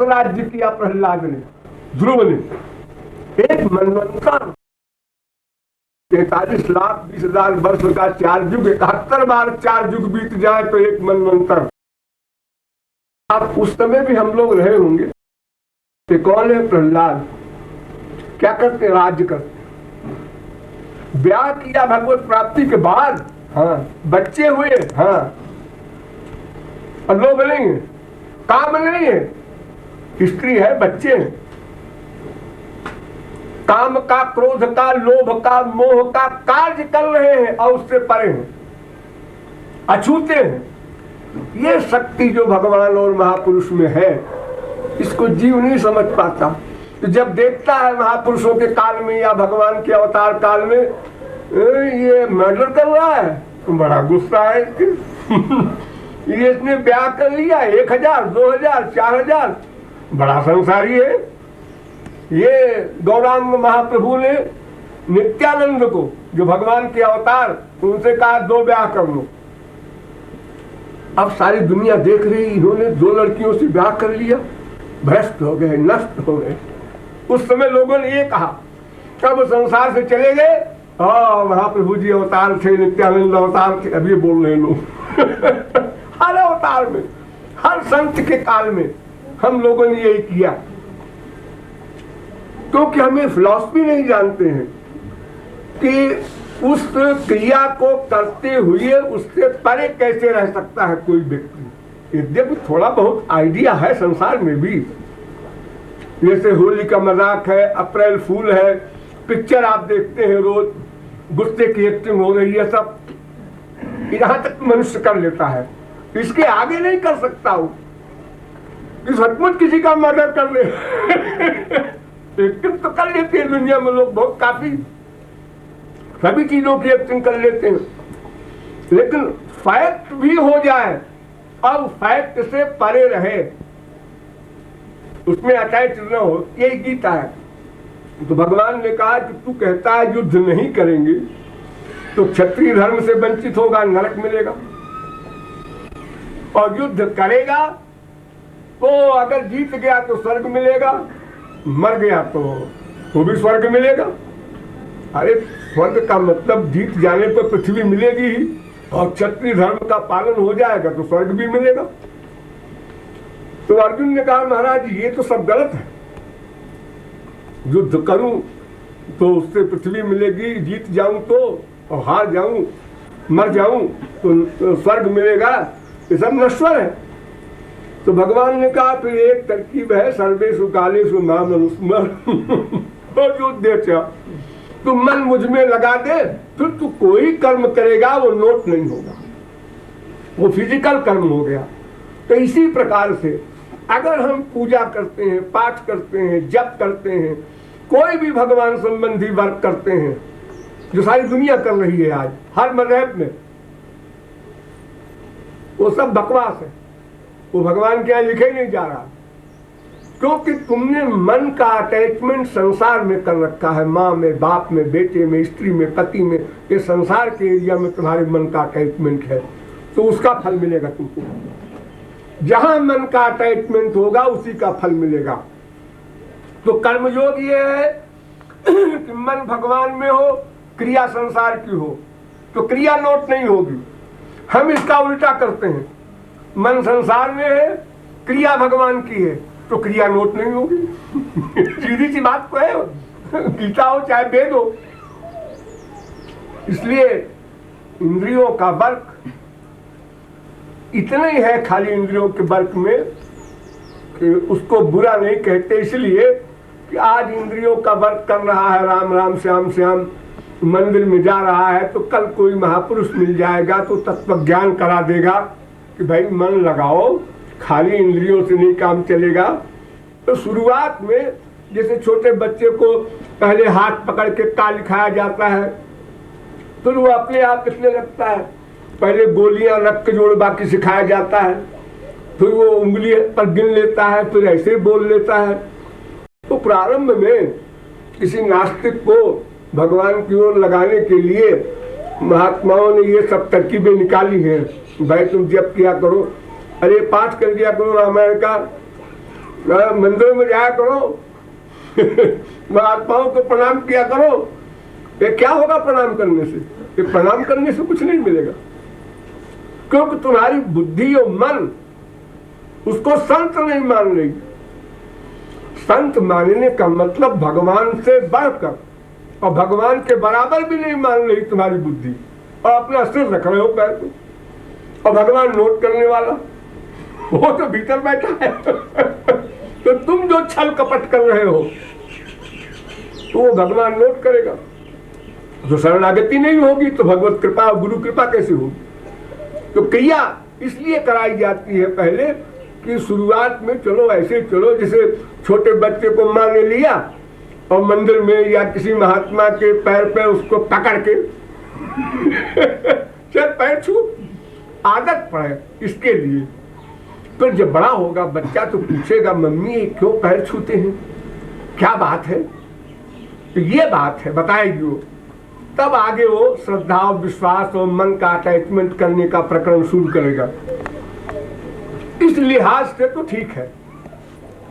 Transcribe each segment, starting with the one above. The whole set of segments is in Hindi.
राज्य किया प्रहलाद ने, ध्रुव ने। एक मनवंतर 43 लाख 20 हजार वर्ष का 4 युग, 71 बार 4 युग बीत जाए तो एक मनवंतर। आप उस समय भी हम लोग रहे होंगे। तो कौन है प्रहलाद? क्या करते? राज्य करते। ब्याह किया भगवत प्राप्ति के बाद, हाँ, बच्चे हुए, हाँ, और लोग नहीं है, काम नहीं है, स्त्री है, बच्चे हैं, काम का, क्रोध का, लोभ का, मोह का कार्य कर रहे हैं और उससे परे हैं, अछूते हैं। ये शक्ति जो भगवान और महापुरुष में है, इसको जीव नहीं समझ पाता। तो जब देखता है महापुरुषों के काल में या भगवान के अवतार काल में ये मर्डर कर रहा है, तो बड़ा गुस्सा है इसके। ये इसने ब्याह कर लिया, 1000, 2000, 4000, बड़ा संसारी है। ये गौरांग महाप्रभु ने नित्यानंद को, जो भगवान के अवतार, उनसे कहा 2 ब्याह कर लो। अब सारी दुनिया देख रही, इन्होंने 2 लड़कियों से ब्याह कर लिया, भ्रष्ट हो गए, नष्ट हो गए। उस समय लोगों ने ये कहा, कब संसार से चले गए, हाँ महाप्रभु जी अवतार थे, नित्यानंद अवतार थे। अब ये बोल रहे लोग हर अवतार में, हर संत के काल में हम लोगों ने यही किया, क्योंकि हमें फिलॉसफी नहीं जानते हैं कि उस क्रिया को करते हुए उससे परे कैसे रह सकता है कोई व्यक्ति। यद्यपि थोड़ा बहुत आइडिया है संसार में भी, जैसे होली का मजाक है, अप्रैल फूल है, पिक्चर आप देखते हैं रोज, गुस्से की एक्टिंग हो रही है, सब यहां तक मनुष्य कर लेता है, इसके आगे नहीं कर सकता हूं। इस सचमुच किसी का मर्डर कर ले एक्टिंग तो कर लेते हैं दुनिया में लोग, बहुत काफी सभी चीजों की एक्टिंग कर लेते हैं, लेकिन फैक्ट भी हो जाए और फैक्ट से परे रहे, उसमें अटैच न हो, यही गीता है। तो भगवान ने कहा कि तू कहता है युद्ध नहीं करेंगे तो क्षत्रिय धर्म से वंचित होगा, नरक मिलेगा, और युद्ध करेगा तो अगर जीत गया तो स्वर्ग मिलेगा, मर गया तो भी स्वर्ग मिलेगा। अरे स्वर्ग का मतलब जीत जाने पर पृथ्वी मिलेगी ही, और क्षत्रिय धर्म का पालन हो जाएगा तो स्वर्ग भी मिलेगा। तो अर्जुन ने कहा महाराज ये तो सब गलत है, युद्ध करूं तो उससे पृथ्वी मिलेगी, जीत जाऊं तो, और हार जाऊं, मर जाऊं तो स्वर्ग मिलेगा, ये सब नश्वर है। तो भगवान ने कहा फिर एक तरकीब है, सर्वेषु कालेषु माम अनुस्मर तू मन मुझ में लगा दे, फिर तू कोई कर्म करेगा वो नोट नहीं होगा, वो फिजिकल कर्म हो गया। तो इसी प्रकार से अगर हम पूजा करते हैं, पाठ करते हैं, जप करते हैं, कोई भी भगवान संबंधी वर्क करते हैं, जो सारी दुनिया कर रही है आज हर मजहब में, वो सब बकवास है, वो भगवान के यहाँ लिखे नहीं जा रहा, क्योंकि तुमने मन का अटैचमेंट संसार में कर रखा है, माँ में, बाप में, बेटे में, स्त्री में, पति में, ये संसार के एरिया में तुम्हारे मन का अटैचमेंट है, तो उसका फल मिलेगा तुमको। जहां मन का अटैचमेंट होगा उसी का फल मिलेगा। तो कर्मयोग ये है कि मन भगवान में हो, क्रिया संसार की हो, तो क्रिया नोट नहीं होगी। हम इसका उल्टा करते हैं, मन संसार में है, क्रिया भगवान की है, तो क्रिया नोट नहीं होगी सीधी सी बात तो है, गीता हो चाहे वेद हो। इसलिए इंद्रियों का वर्क इतना ही है, खाली इंद्रियों के वर्क में कि उसको बुरा नहीं कहते, इसलिए कि आज इंद्रियों का वर्क कर रहा है, राम राम श्याम श्याम मंदिर में जा रहा है, तो कल कोई महापुरुष मिल जाएगा तो तत्व ज्ञान करा देगा कि भाई मन लगाओ, खाली इंद्रियों से नहीं काम चलेगा। तो शुरुआत में जैसे छोटे बच्चे को पहले हाथ पकड़ के का लिखाया जाता है, तो वो अपने आप लिखने लगता है, पहले गोलियां रख के जोड़ बाकी सिखाया जाता है, फिर वो उंगली पर गिन लेता है, फिर ऐसे बोल लेता है। तो प्रारंभ में किसी नास्तिक को भगवान की ओर लगाने के लिए महात्माओं ने ये सब तरकीबें निकाली हैं, भाई तुम जप किया करो, अरे पाठ कर दिया करो रामायण का, मंदिर में जाया करो, महात्माओं को प्रणाम किया करो। ये क्या होगा प्रणाम करने से? ये प्रणाम करने से कुछ नहीं मिलेगा, क्योंकि तुम्हारी बुद्धि और मन उसको संत नहीं मान रही। संत मानने का मतलब भगवान से बढ़कर और भगवान के बराबर भी नहीं मान रही तुम्हारी बुद्धि, और अपना सिर रख रहे हो पैर पे, और भगवान नोट करने वाला वो तो भीतर बैठा है। तो तुम जो छल कपट कर रहे हो तो वो भगवान नोट करेगा। जो शरणागति नहीं होगी तो भगवत कृपा और गुरु कृपा कैसे होगी? तो क्रिया इसलिए कराई जाती है पहले कि शुरुआत में चलो ऐसे चलो, जैसे छोटे बच्चे को माँ ने लिया और मंदिर में या किसी महात्मा के पैर पे उसको पकड़ के चल पैर छू, आदत पड़े इसके लिए। तो जब बड़ा होगा बच्चा तो पूछेगा मम्मी क्यों पैर छूते हैं, क्या बात है? तो ये बात है बताएगी वो, तब आगे वो श्रद्धा और विश्वास और मन का अटैचमेंट करने का प्रकरण शुरू करेगा। इस लिहाज से तो ठीक है,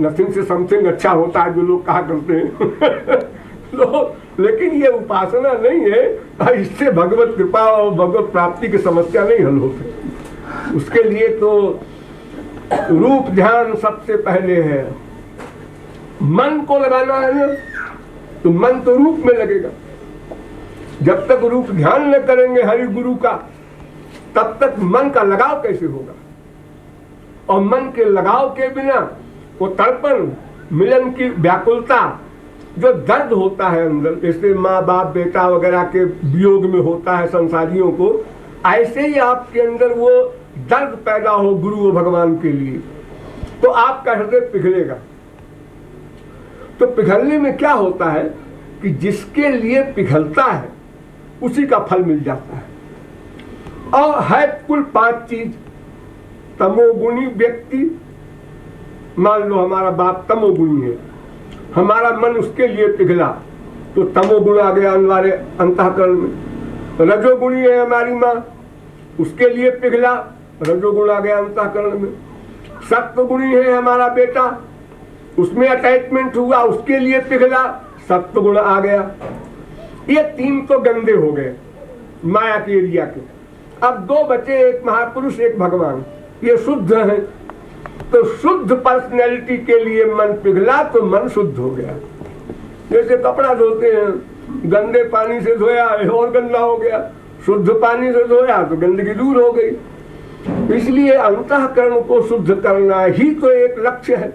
नथिंग से समथिंग अच्छा होता है जो लोग कहा करते हैं। लेकिन ये उपासना नहीं है, इससे भगवत कृपा और भगवत प्राप्ति की समस्या नहीं हल हो सकती। उसके लिए तो रूप ध्यान सबसे पहले है। मन को लगाना है ना, तो मन तो रूप में लगेगा। जब तक रूप ध्यान न करेंगे हरि गुरु का, तब तक मन का लगाव कैसे होगा? और मन के लगाव के बिना वो तड़पन, मिलन की व्याकुलता, जो दर्द होता है अंदर, जैसे माँ बाप बेटा वगैरह के वियोग में होता है संसारियों को, ऐसे ही आपके अंदर वो दर्द पैदा हो गुरु और भगवान के लिए, तो आपका हृदय पिघलेगा। तो पिघलने में क्या होता है कि जिसके लिए पिघलता है उसी का फल मिल जाता है। और है कुल 5 चीज। तमोगुणी व्यक्ति, मान लो हमारा बाप तमोगुणी है, हमारा मन उसके लिए पिघला तो तमोगुण आ गया हमारे अंतःकरण में। रजोगुणी है हमारी माँ, उसके लिए पिघला, रजोगुण आ गया अंतःकरण में। सत्वगुणी है हमारा बेटा, उसमें अटैचमेंट हुआ, उसके लिए पिघला, सत्वगुण आ गया। ये 3 तो गंदे हो गए माया के एरिया के। अब 2 बचे, एक महापुरुष एक भगवान, ये शुद्ध है। तो शुद्ध पर्सनैलिटी के लिए मन पिघला तो मन शुद्ध हो गया। जैसे कपड़ा धोते हैं, गंदे पानी से धोया और गंदा हो गया, शुद्ध पानी से धोया तो गंदगी दूर हो गई। इसलिए अंतःकरण को शुद्ध करना ही तो एक लक्ष्य है।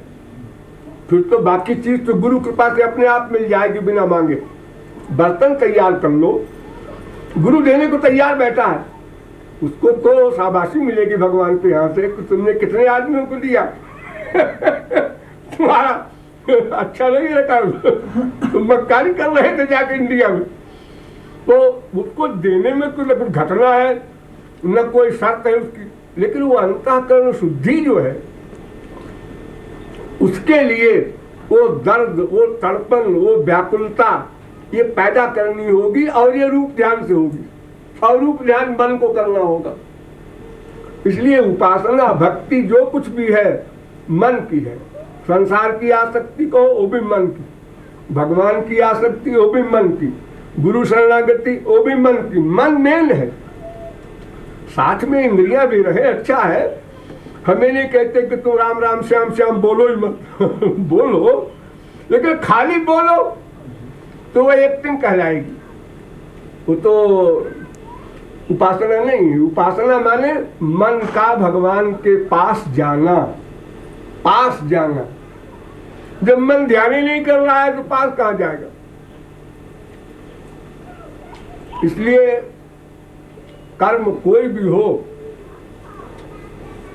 फिर तो बाकी चीज तो गुरु कृपा से अपने आप मिल जाएगी बिना मांगे। बर्तन तैयार कर लो, गुरु देने को तैयार बैठा है, उसको तो शाबाशी मिलेगी भगवान के यहाँ से कि तुमने कितने आदमियों को दिया। तुम्हारा अच्छा नहीं रहता, तुम मक्कारी कर रहे थे जाके इंडिया में, तो उसको देने में कोई न कुछ घटना है न कोई शर्त है उसकी। लेकिन वो अंतःकरण शुद्धि जो है उसके लिए वो दर्द, वो तड़पन, वो व्याकुलता ये पैदा करनी होगी, और ये रूप ध्यान से होगी, और रूप ध्यान मन को करना होगा। इसलिए उपासना भक्ति जो कुछ भी है मन की है। संसार की आसक्ति को वो भी मन की, भगवान की आसक्ति वो भी मन की, गुरु शरणागति वो भी मन की। मन मेन है, साथ में इंद्रियां भी रहे अच्छा है। हमें नहीं कहते कि तुम राम राम श्याम श्याम बोलो ही मत बोलो, लेकिन खाली बोलो तो वह एक्टिंग कहलाएगी, वो तो उपासना नहीं। उपासना माने मन का भगवान के पास जाना, पास जाना। जब मन ध्यान ही नहीं कर रहा है तो पास कहां जाएगा? इसलिए कर्म कोई भी हो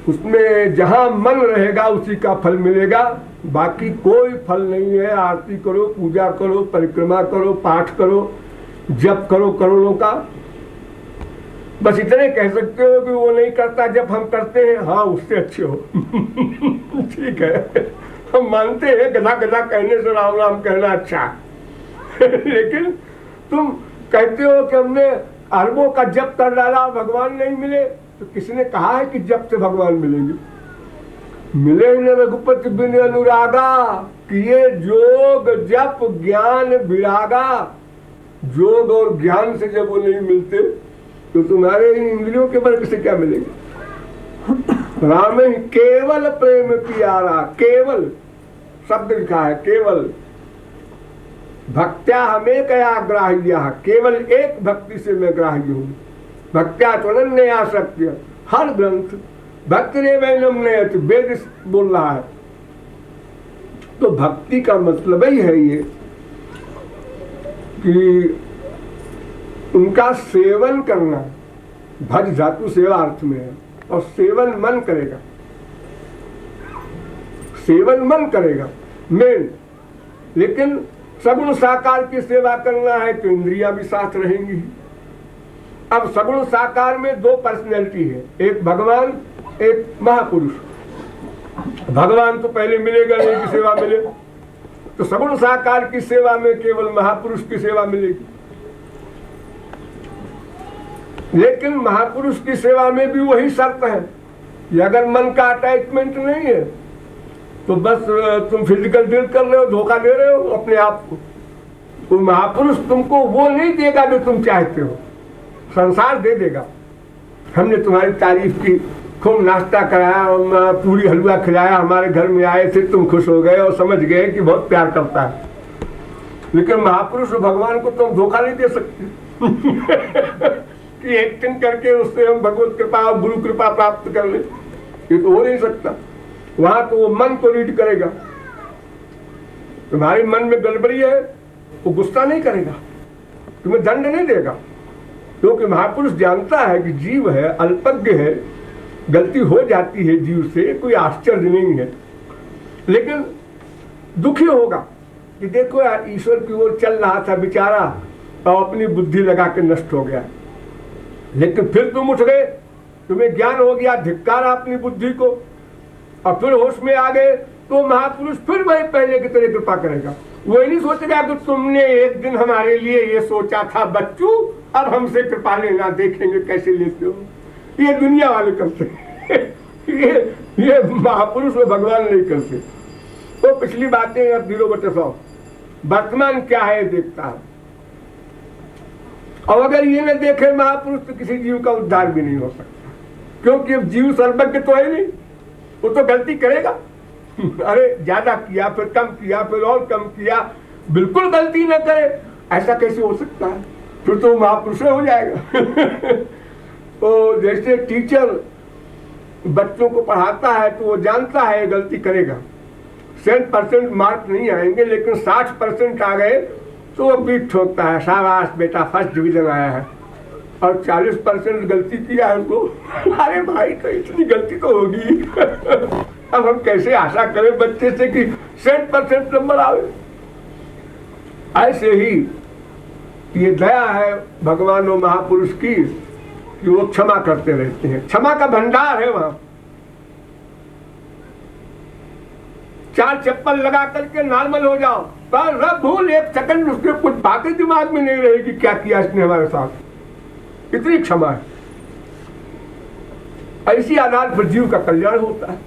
उसमें जहां मन रहेगा उसी का फल मिलेगा, बाकी कोई फल नहीं है। आरती करो, पूजा करो, परिक्रमा करो, पाठ करो, जप करो करोड़ों का, बस इतने कह सकते हो कि वो नहीं करता जब हम करते हैं, हाँ उससे अच्छे हो। ठीक है, हम मानते हैं गधा गधा कहने से राम राम कहना अच्छा लेकिन तुम कहते हो कि हमने अरबों का जप कर डाला भगवान नहीं मिले, तो किसने कहा है कि जप से भगवान मिलेंगे? मिले न रघुपति बिन अनुरागा, कि ये जोग जप ज्ञान विरागा। जोग और ज्ञान से जब वो नहीं मिलते तो तुम्हारे इन इंद्रियों के वर्ग से क्या मिलेगा। राम ही केवल प्रेम प्यारा, केवल शब्द लिखा है, केवल भक्त्या हमें कया ग्राह्य, केवल एक भक्ति से मैं ग्राह्य हूं। भक्त्या त्वनन्य आसक्त्य, हर ग्रंथ भक्ति ने वैनम नयत, वेद बोल रहा है। तो भक्ति का मतलब ही है ये कि उनका सेवन करना, भज धातु सेवा अर्थ में है, और सेवन मन करेगा, सेवन मन करेगा मेन। लेकिन सगुण साकार की सेवा करना है तो इंद्रियां भी साथ रहेंगी। अब सगुण साकार में दो पर्सनैलिटी है, एक भगवान एक महापुरुष। भगवान तो पहले मिलेगा नहीं कि सेवा मिले, तो सगुण साकार की सेवा में केवल महापुरुष की सेवा मिलेगी। लेकिन महापुरुष की सेवा में भी वही शर्त है कि अगर मन का अटैचमेंट नहीं है तो बस तुम फिजिकल डील कर रहे हो, धोखा दे रहे हो अपने आप को। तो महापुरुष तुमको वो नहीं देगा जो तुम चाहते हो, संसार दे देगा। हमने तुम्हारी तारीफ की, खूब नाश्ता कराया, पूरी हलवा खिलाया, हमारे घर में आए थे, तुम खुश हो गए और समझ गए कि बहुत प्यार करता है। लेकिन महापुरुष भगवान को तुम धोखा नहीं दे सकते कि एक्टिंग करके उससे हम भगवत कृपा और गुरु कृपा प्राप्त कर ले, ये तो हो नहीं सकता। वहां तो वो मन को रीड करेगा। तुम्हारे मन में गड़बड़ी है, वो गुस्सा नहीं करेगा, तुम्हें दंड नहीं देगा, क्योंकि महापुरुष जानता है कि जीव है, अल्पज्ञ है, गलती हो जाती है जीव से, कोई आश्चर्य नहीं है। लेकिन दुखी होगा कि देखो यार, ईश्वर की ओर चल रहा था बेचारा और अपनी बुद्धि लगा के नष्ट हो गया। लेकिन फिर तुम उठ गए, तुम्हें ज्ञान हो गया, धिक्कारा अपनी बुद्धि को, और फिर होश में आ गए, तो महापुरुष फिर वही पहले की तरह कृपा करेगा। वो नहीं सोचेगा कि तुमने एक दिन हमारे लिए ये सोचा था बच्चू, अब हमसे कृपा लेना, देखेंगे कैसे लेते हो। ये दुनिया वाले करते ये महापुरुष और भगवान नहीं करते। तो पिछली बातें अब 0/100, वर्तमान क्या है देखता है। और अगर ये न देखे महापुरुष तो किसी जीव का उद्धार भी नहीं हो सकता, क्योंकि अब जीव सर्वज्ञ तो है नहीं, वो तो गलती करेगा। अरे ज्यादा किया, फिर कम किया, फिर और कम किया, बिल्कुल गलती न करे, ऐसा कैसे हो सकता है? फिर तो महापुरुष हो जाएगा। तो जैसे टीचर बच्चों को पढ़ाता है तो वो जानता है गलती करेगा, 100% मार्क नहीं आएंगे, लेकिन 60% आ गए तो वो पीठ ठोकता है, शाबाश बेटा फर्स्ट डिवीजन आया है। और 40% गलती किया है तो अरे भाई तो इतनी गलती तो होगी। अब हम कैसे आशा करें बच्चे से कि 100% नंबर आवे। ऐसे ही ये दया है भगवान और महापुरुष की कि वो क्षमा करते रहते हैं, क्षमा का भंडार है वहां। 4 चप्पल लगा करके नॉर्मल हो जाओ, पर रब भूल 1 सेकंड उसके कुछ बातें दिमाग में नहीं रहेगी, क्या किया इसने हमारे साथ। इतनी क्षमा है, ऐसी आधार पर जीव का कल्याण होता है।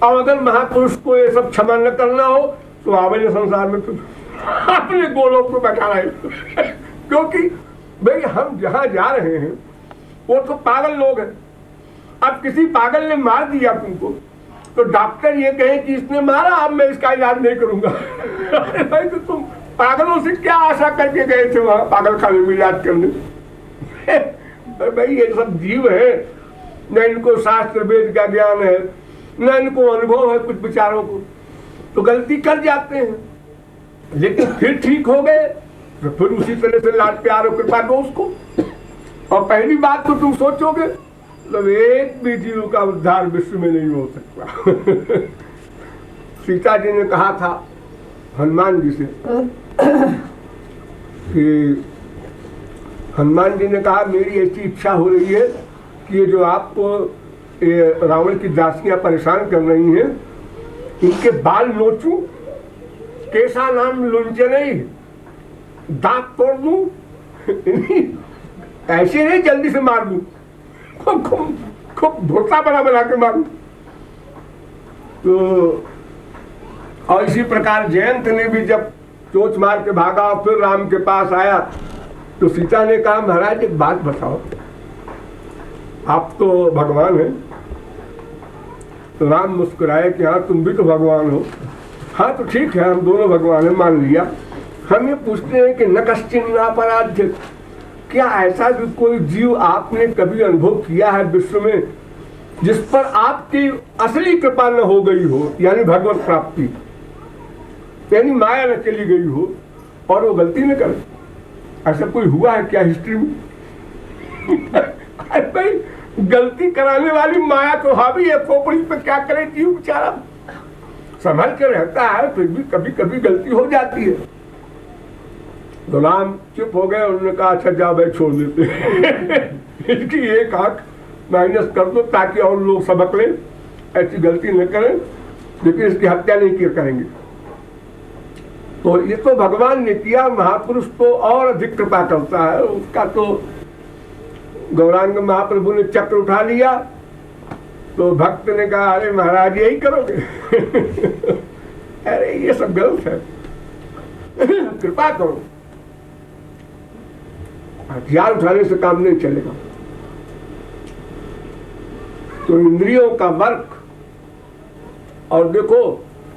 और अगर महापुरुष को ये सब क्षमा न करना हो तो आवे संसार में तो अपने गोलों को बैठा रहे। क्योंकि भाई हम जहां जा रहे हैं वो तो पागल लोग हैं। अब किसी पागल ने मार दिया तुमको तो डॉक्टर ये कहे कि इसने मारा, अब मैं इसका इलाज नहीं करूंगा। अरे भाई तो तुम पागलों से क्या आशा करके गए थे वहां पागल खाने में इलाज करने? भाई ये सब जीव है, न इनको शास्त्र वेद का ज्ञान है, न इनको अनुभव है कुछ विचारों को, तो गलती कर जाते हैं। लेकिन फिर ठीक हो गए तो फिर उसी तरह से लाड प्यार और कृपा दो उसको। और पहली बात तो तुम सोचोगे मतलब एक भी जीव का उद्धार विश्व में नहीं हो सकता। सीता जी ने कहा था हनुमान जी से कि हनुमान जी ने कहा मेरी ऐसी इच्छा हो रही है कि ये जो आपको रावण की दासियां परेशान कर रही हैं इनके बाल नोचूं, केसा नाम लुंचे नहीं, दांत तोड़ दूं, ऐसे नहीं जल्दी से मार दूं, खूब धोता बना के मारूं। तो और इसी प्रकार जयंत ने भी जब चोंच मार के भागा फिर राम के पास आया तो सीता ने कहा महाराज एक बात बताओ, आप तो भगवान हैं। तो राम मुस्कुराए कि हाँ तुम भी तो भगवान हो। हाँ तो ठीक है हम दोनों भगवान हैं, मान लिया। हम ये पूछते हैं कि न कश्चिन अपराध्य, क्या ऐसा भी कोई जीव आपने कभी अनुभव किया है विश्व में जिस पर आपकी असली कृपा न हो गई हो, यानी भगवत प्राप्ति, यानी माया न चली गई हो और वो गलती न करे? ऐसा कोई हुआ है क्या हिस्ट्री में? भाई गलती कराने वाली माया तो हावी है खोपड़ी पे, क्या करे जीव बेचारा, संभल के रहता है फिर भी कभी कभी गलती हो जाती है। तो राम चुप हो गए, उन्होंने कहा अच्छा जाओ भाई छोड़ देते इसकी एक आंख माइनस कर दो ताकि और लोग सबक लें, ऐसी गलती न करें, लेकिन इसकी हत्या नहीं करेंगे। तो ये तो भगवान ने किया, महापुरुष तो और अधिक कृपा करता है उसका। तो गौरांग महाप्रभु ने चक्र उठा लिया तो भक्त ने कहा अरे महाराज यही करोगे अरे ये सब गलत है कृपा करो। हथियार उठाने से काम नहीं चलेगा। तो इंद्रियों का वर्क, और देखो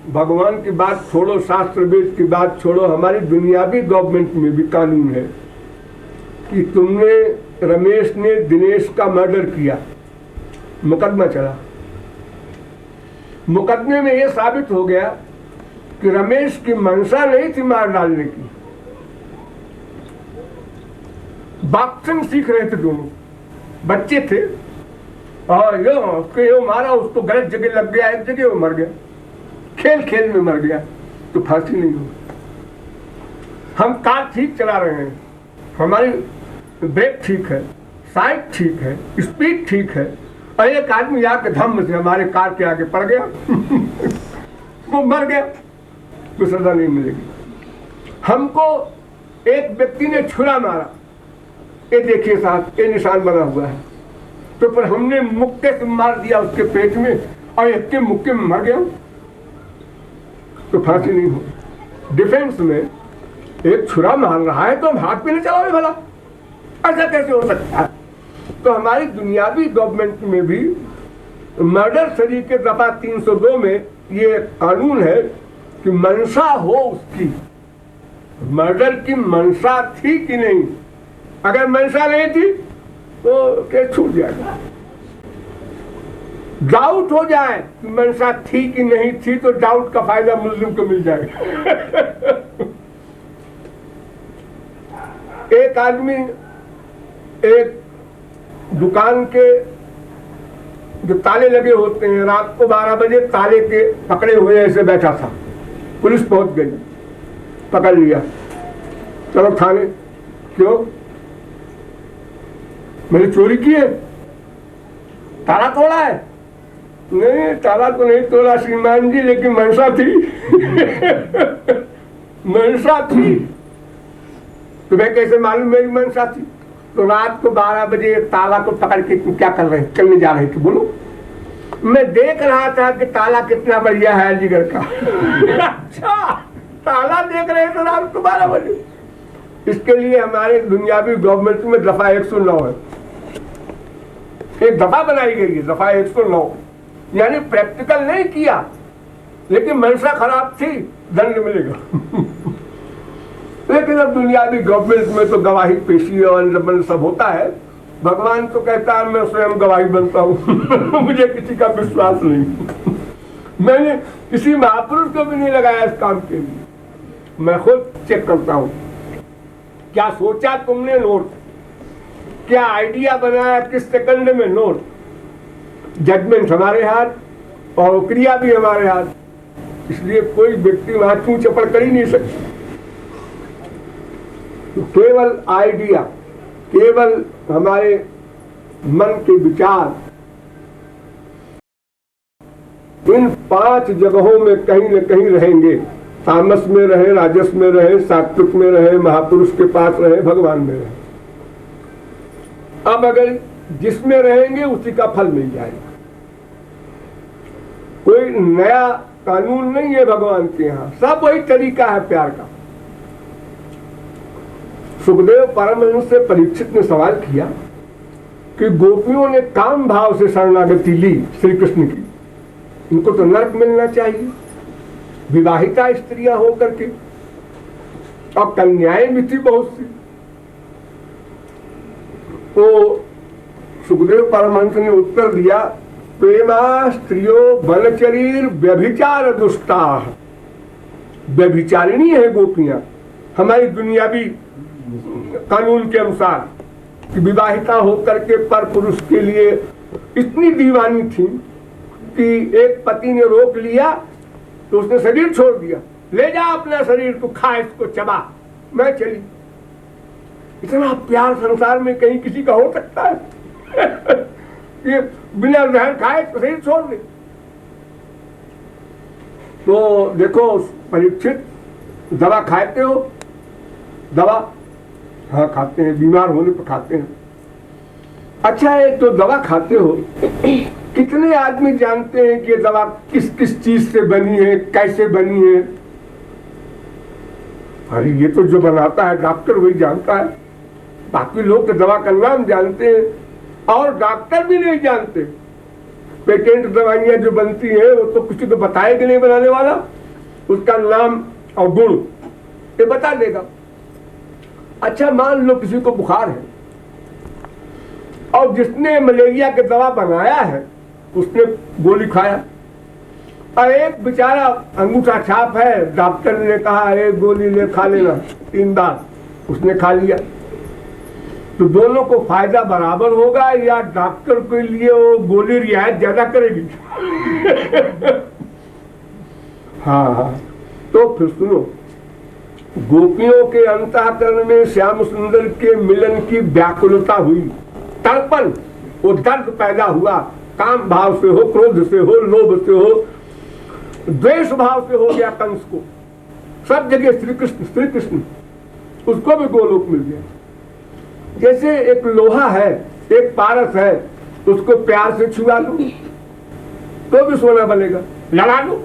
भगवान की बात छोड़ो, शास्त्र वेद की बात छोड़ो, हमारी दुनियावी गवर्नमेंट में भी कानून है कि तुमने रमेश ने दिनेश का मर्डर किया, मुकदमा चला, मुकदमे में यह साबित हो गया कि रमेश की मंशा नहीं थी मार डालने की, बॉक्सिंग सीख रहे थे दोनों, बच्चे थे और यो मारा, उसको गलत जगह लग गया, एक जगह वो मर गया, खेल खेल में मर गया, तो फांसी नहीं हुई। हम कार ठीक चला रहे हैं, हमारी ब्रेक ठीक है, साइड ठीक है, स्पीड ठीक है, और एक आदमी आके धम्म से हमारे कार के आगे पड़ गया वो मर गया, तो सजा नहीं मिलेगी। हमको एक व्यक्ति ने छुरा मारा, ये देखिए साहब ये निशान बना हुआ है, तो पर हमने मुक्के से मार दिया उसके पेट में और एक के मुक्के में मर गया, तो फांसी नहीं हो। डिफेंस में एक छुरा मार रहा है तो हम हाथ पे नहीं चलाओगे भला, ऐसा कैसे हो सकता है? तो हमारी दुनियावी गवर्नमेंट में भी मर्डर शरीर के दफा 302 में ये कानून है कि मंशा हो उसकी, मर्डर की मंशा थी कि नहीं, अगर मंशा नहीं थी तो केस छूट जाएगा। डाउट हो जाए कि मंशा थी कि नहीं थी तो डाउट का फायदा मुस्लिम को मिल जाएगा एक आदमी एक दुकान के जो ताले लगे होते हैं, रात को 12 बजे ताले के पकड़े हुए ऐसे बैठा था, पुलिस पहुंच गई, पकड़ लिया, चलो थाने। क्यों? मैंने चोरी की है, ताला तोड़ा है? नहीं ताला तो नहीं तोड़ा श्रीमान जी, लेकिन मंशा थी मंशा थी। तुम्हें कैसे मालूम मेरी मंशा थी? तो रात को 12 बजे ताला को पकड़ के तुम क्या कर रहे हैं, चलने जा रहे थे? बोलो। मैं देख रहा था कि ताला कितना बढ़िया है जिगर का अच्छा ताला देख रहे थे रात को 12 बजे। इसके लिए हमारे दुनियावी गवर्नमेंट में दफा 109 है, एक दफा बनाई गई है, दफा 109, यानी प्रैक्टिकल नहीं किया लेकिन मंशा खराब थी, दंड मिलेगा लेकिन अब दुनियावी गवर्नमेंट में तो गवाही पेशी और सब होता है। भगवान तो कहता है मैं स्वयं गवाही बनता हूँ मुझे किसी का विश्वास नहीं मैंने किसी महापुरुष को भी नहीं लगाया इस काम के लिए, मैं खुद चेक करता हूँ क्या सोचा तुमने, नोट, क्या आइडिया बनाया किस सेकंड में, नोट। जजमेंट हमारे हाथ और क्रिया भी हमारे हाथ, इसलिए कोई व्यक्ति वहां चूं चपड़ कर ही नहीं सकता। तो केवल आइडिया, केवल हमारे मन के विचार, इन 5 जगहों में कहीं न कहीं रहेंगे। तामस में रहे, राजस में रहे, सात्विक में रहे, महापुरुष के पास रहे, भगवान में रहे। अब अगर जिसमें रहेंगे उसी का फल मिल जाएगा। कोई नया कानून नहीं है भगवान के यहाँ, सब वही तरीका है प्यार का। सुखदेव परमहंस से परीक्षित ने सवाल किया कि गोपियों ने काम भाव से शरणागति ली श्री कृष्ण की, इनको तो नरक मिलना चाहिए, विवाहिता स्त्रियां होकर के, और कन्याएं भी थी बहुत सी। तो सुखदेव परमहंस ने उत्तर दिया, प्रेमा स्त्रियो वनचरीर व्यभिचार दुष्टा, व्यभिचारिणी है गोपियां हमारी दुनियावी कानून के अनुसार, कि विवाहिता होकर के पर पुरुष के लिए इतनी दीवानी थी कि एक पति ने रोक लिया तो उसने शरीर छोड़ दिया, ले जा अपना शरीर, तू खा इसको, चबा, मैं चली। इतना प्यार संसार में कहीं किसी का हो सकता है? ये बिना जहर खाए तो शरीर छोड़ दे। तो देखो परीक्षित, दवा खाते हो? दवा हाँ खाते हैं, बीमार होने पर खाते हैं। अच्छा है, तो दवा खाते हो, कितने आदमी जानते हैं कि दवा किस किस चीज से बनी है, कैसे बनी है? अरे ये तो जो बनाता है डॉक्टर वही जानता है, बाकी लोग तो दवा का नाम जानते हैं और डॉक्टर भी नहीं जानते। पेटेंट दवाइयां जो बनती है वो तो किसी को बताएगा नहीं बनाने वाला, उसका नाम और गुण ये बता देगा। अच्छा मान लो किसी को बुखार है और जिसने मलेरिया की दवा बनाया है उसने गोली खाया, और एक बेचारा अंगूठा छाप है, डॉक्टर ने कहा एक गोली ले खा लेना 3 बार, उसने खा लिया, तो दोनों को फायदा बराबर होगा या डॉक्टर के लिए वो गोली रियायत ज्यादा करेगी? हाँ हाँ। तो फिर सुनो, गोपियों के अंतःकरण में श्याम सुंदर के मिलन की व्याकुलता हुई, तड़पन, वो दर्द पैदा हुआ, काम भाव से हो, क्रोध से हो, लोभ से हो, द्वेष भाव से हो गया कंस को, सब जगह श्री कृष्ण, उसको भी गोलोक मिल गया। जैसे एक लोहा है, एक पारस है, उसको प्यार से छुआ लो तो भी सोना बनेगा, लड़ा लो।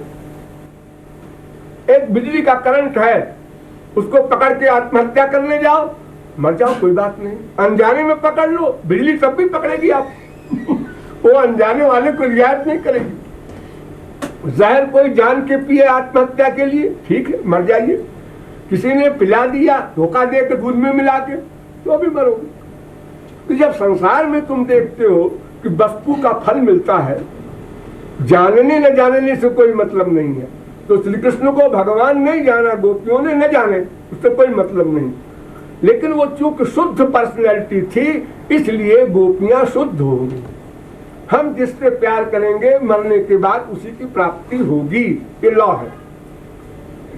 एक बिजली का करंट है, उसको पकड़ के आत्महत्या करने जाओ, मर जाओ कोई बात नहीं, अनजाने में पकड़ लो, बिजली तब भी पकड़ेगी आप। वो अनजाने वाले को रियायत नहीं करेगी। जहर कोई जान के पिए आत्महत्या के लिए, ठीक है मर जाइए। किसी ने पिला दिया धोखा दे के दूध में मिला के, तो भी मरोगे। तो जब संसार में तुम देखते हो कि वस्तु का फल मिलता है, जानने न जानने से कोई मतलब नहीं है। तो श्री कृष्ण को भगवान नहीं जाना, गोपियों ने न जाने, उससे कोई मतलब नहीं, लेकिन वो चूंकि शुद्ध पर्सनैलिटी थी इसलिए गोपियां शुद्ध होंगी। हम जिससे प्यार करेंगे मरने के बाद उसी की प्राप्ति होगी, ये लॉ है।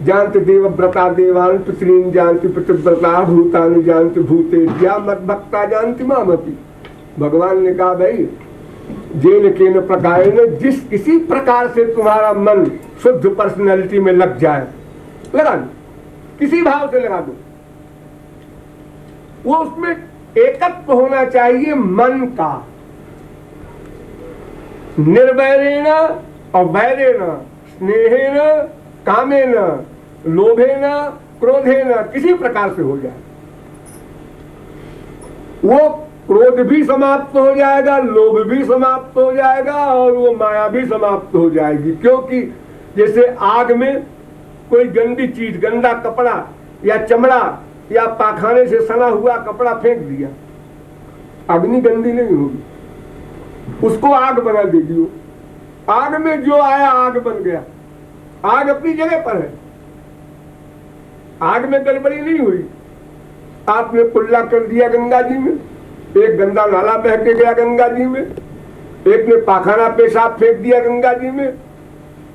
जानते देवव्रता देवान पितरीन जानती पितृव्रता भूतानि जानती भूतेज्या मत भक्ता जानती मामपि। भगवान ने कहा भाई जेन केन प्रकार ने, जिस किसी प्रकार से तुम्हारा मन शुद्ध पर्सनैलिटी में लग जाए, लगा दो, किसी भाव से लगा दो, वो उसमें एकत्व होना चाहिए मन का, निर्वैरेण और वैरेण, स्नेहेन कामेन, लोभेन क्रोधेन, किसी प्रकार से हो जाए। वो क्रोध भी समाप्त हो जाएगा, लोभ भी समाप्त हो जाएगा और वो माया भी समाप्त हो जाएगी। क्योंकि जैसे आग में कोई गंदी चीज, गंदा कपड़ा या चमड़ा या पाखाने से सना हुआ कपड़ा फेंक दिया, अग्नि गंदी नहीं होगी, उसको आग बना देगी। वो आग में जो आया आग बन गया, आग अपनी जगह पर है, आग में गड़बड़ी नहीं हुई। आपने कुल्ला कर दिया गंगा जी में, एक गंदा नाला बह के गया गंगा जी में, एक ने पाखाना पेशाब फेंक दिया गंगा जी में,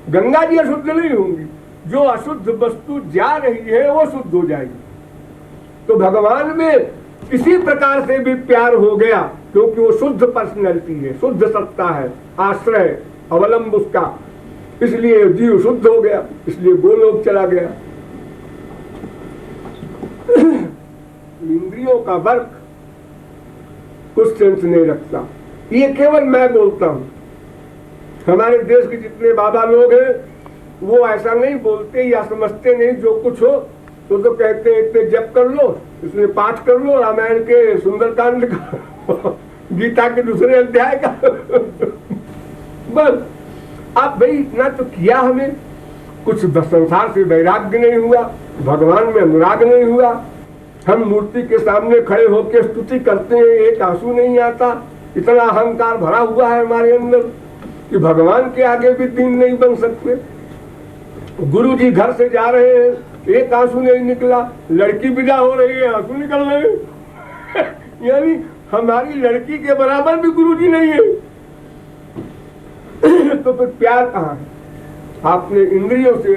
गंगा जी अशुद्ध नहीं होंगी, जो अशुद्ध वस्तु जा रही है वो शुद्ध हो जाएगी। तो भगवान में किसी प्रकार से भी प्यार हो गया क्योंकि वो शुद्ध पर्सनैलिटी है, शुद्ध सत्ता है, आश्रय अवलंब उसका, इसलिए जीव शुद्ध हो गया, इसलिए गोलोक चला गया। इंद्रियों का वर्क कुछ सेंस नहीं रखता, ये केवल मैं बोलता हूं। हमारे देश के जितने बाबा लोग हैं वो ऐसा नहीं बोलते या समझते नहीं, जो कुछ हो तो कहते हैं इतने जप कर लो, इसमें पाठ कर लो रामायण के सुंदरकांड का गीता के दूसरे अध्याय का बस। अब भाई इतना तो किया, हमें कुछ संसार से वैराग्य नहीं हुआ, भगवान में अनुराग नहीं हुआ। हम मूर्ति के सामने खड़े होकर स्तुति करते हैं, एक आंसू नहीं आता। इतना अहंकार भरा हुआ है हमारे अंदर कि भगवान के आगे भी दीन नहीं बन सकते। गुरु जी घर से जा रहे हैं, एक आंसू नहीं निकला, लड़की विदा हो रही है, आंसू निकल रहे हैं यानी हमारी लड़की के बराबर भी गुरु जी नहीं है तो फिर प्यार कहाँ है? आपने इंद्रियों से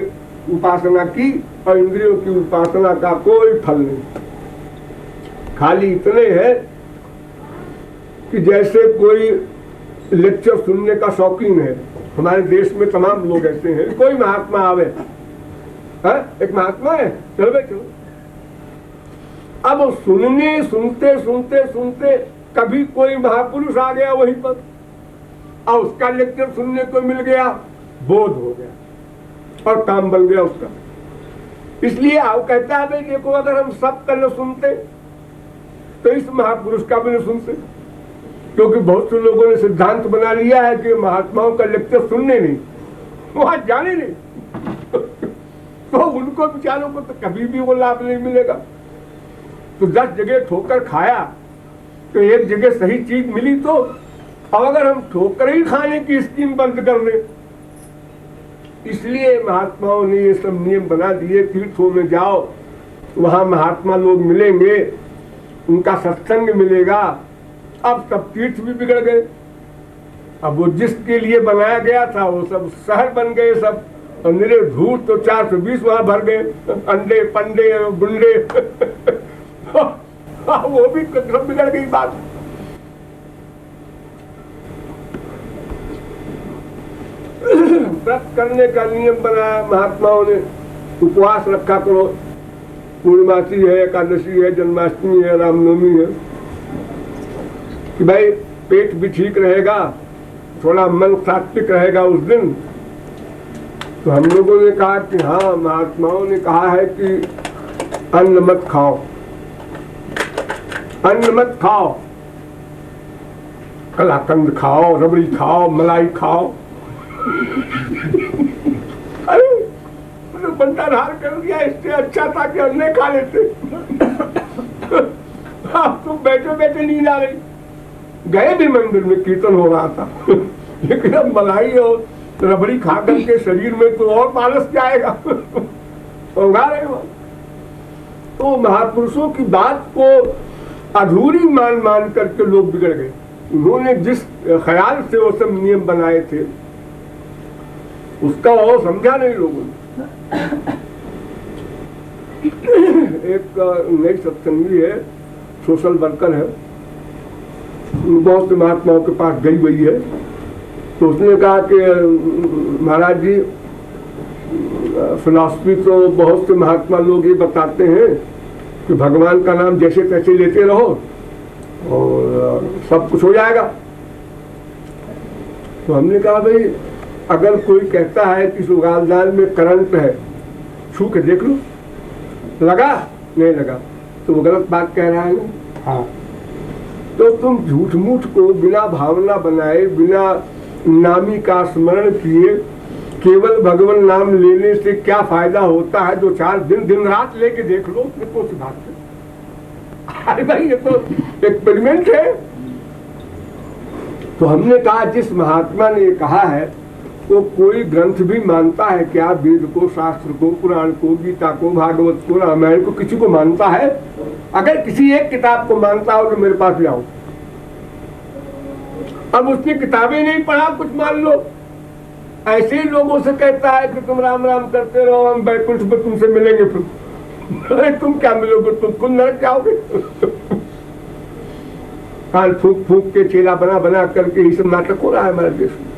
उपासना की और इंद्रियों की उपासना का कोई फल नहीं। खाली इतने है कि जैसे कोई लेक्चर सुनने का शौकीन है, हमारे देश में तमाम लोग ऐसे हैं, कोई महात्मा आवे है? एक महात्मा है, चलो भाई चलो। अब सुनने सुनते सुनते सुनते कभी कोई महापुरुष आ गया वहीं पर और उसका लेक्चर सुनने को मिल गया, बोध हो गया और काम बन गया उसका। इसलिए आप कहता है भाई देखो, अगर हम सब कल सुनते तो इस महापुरुष का भी नहीं सुनते, क्योंकि बहुत से लोगों ने सिद्धांत बना लिया है कि महात्माओं का लेक्चर सुनने नहीं, वहां जाने नहीं तो उनको विचारों को तो कभी भी वो लाभ नहीं मिलेगा। तो 10 जगह ठोकर खाया तो एक जगह सही चीज मिली, तो अब अगर हम ठोकर ही खाने की स्कीम बंद कर दें, इसलिए महात्माओं ने ये सब नियम बना दिए। तीर्थों में जाओ, वहां महात्मा लोग मिलेंगे, उनका सत्संग मिलेगा। अब सब तीर्थ भी बिगड़ गए। अब वो जिसके लिए बनाया गया था वो सब शहर बन गए सब, और मेरे धूत तो 420 वहां भर गए, अंडे पंडे गुंडे वो भी सब बिगड़ गई बात। व्रत करने का नियम बनाया महात्माओं ने, उपवास रखा करो, पूर्णिमासी है, एकादशी है, जन्माष्टमी है, रामनवमी है, कि भाई पेट भी ठीक रहेगा, थोड़ा मन सात्विक रहेगा उस दिन। तो हम लोगों ने कहा कि हाँ, महात्माओं ने कहा है कि अन्न मत खाओ, अन्न मत खाओ, कलाकंद खाओ, रबड़ी खाओ, मलाई खाओ अरे बंटाधार कर दिया, इससे अच्छा था कि अन्य खा लेते अब तुम बैठे बैठे नींद आ रही। गए भी मंदिर में, कीर्तन हो रहा था लेकिन अब मलाई और रबड़ी खा करके शरीर में तो और मालस जाएगा होगा रहे हो। तो महापुरुषों की बात को अधूरी मान मान करके लोग बिगड़ गए। उन्होंने जिस ख्याल से वो सब नियम बनाए थे उसका वो समझा नहीं लोगों ने। एक नई सत्संगी है, सोशल वर्कर है, बहुत से महात्माओं के पास गई हुई है। तो उसने कहा कि महाराज जी, फिलॉसफी तो बहुत से महात्मा लोग ये बताते हैं कि भगवान का नाम जैसे तैसे लेते रहो और सब कुछ हो जाएगा। तो हमने कहा भाई, अगर कोई कहता है कि सुगालदान में करंट है, छू के देख लो, लगा नहीं लगा, तो वो गलत बात कह रहा है ना। हाँ, तो तुम झूठ मूठ को बिना भावना बनाए, बिना नामी का स्मरण किए, केवल भगवान नाम लेने से क्या फायदा होता है, 2-4 दिन दिन रात लेके देख लो, ये कौन सी बात है? अरे भाई, ये तो एक्सपेरिमेंट है। तो हमने कहा जिस महात्मा ने कहा है वो कोई ग्रंथ भी मानता है क्या? वेद को, शास्त्र को, पुराण को, गीता को, भागवत को, रामायण को, किसी को मानता है? अगर किसी एक किताब को मानता हो तो मेरे पास ले आओ। अब उसकी किताबें नहीं पढ़ा, कुछ मान लो। ऐसे ही लोगों से कहता है कि तुम राम राम करते रहो, हम बैकुंठ में तुमसे मिलेंगे। फिर अरे तुम क्या मिलोगे, तुम खुद नरक जाओगे। काल फूक फूक के चेला बना बना करके ये सब नाटक हो रहा है हमारे देश में।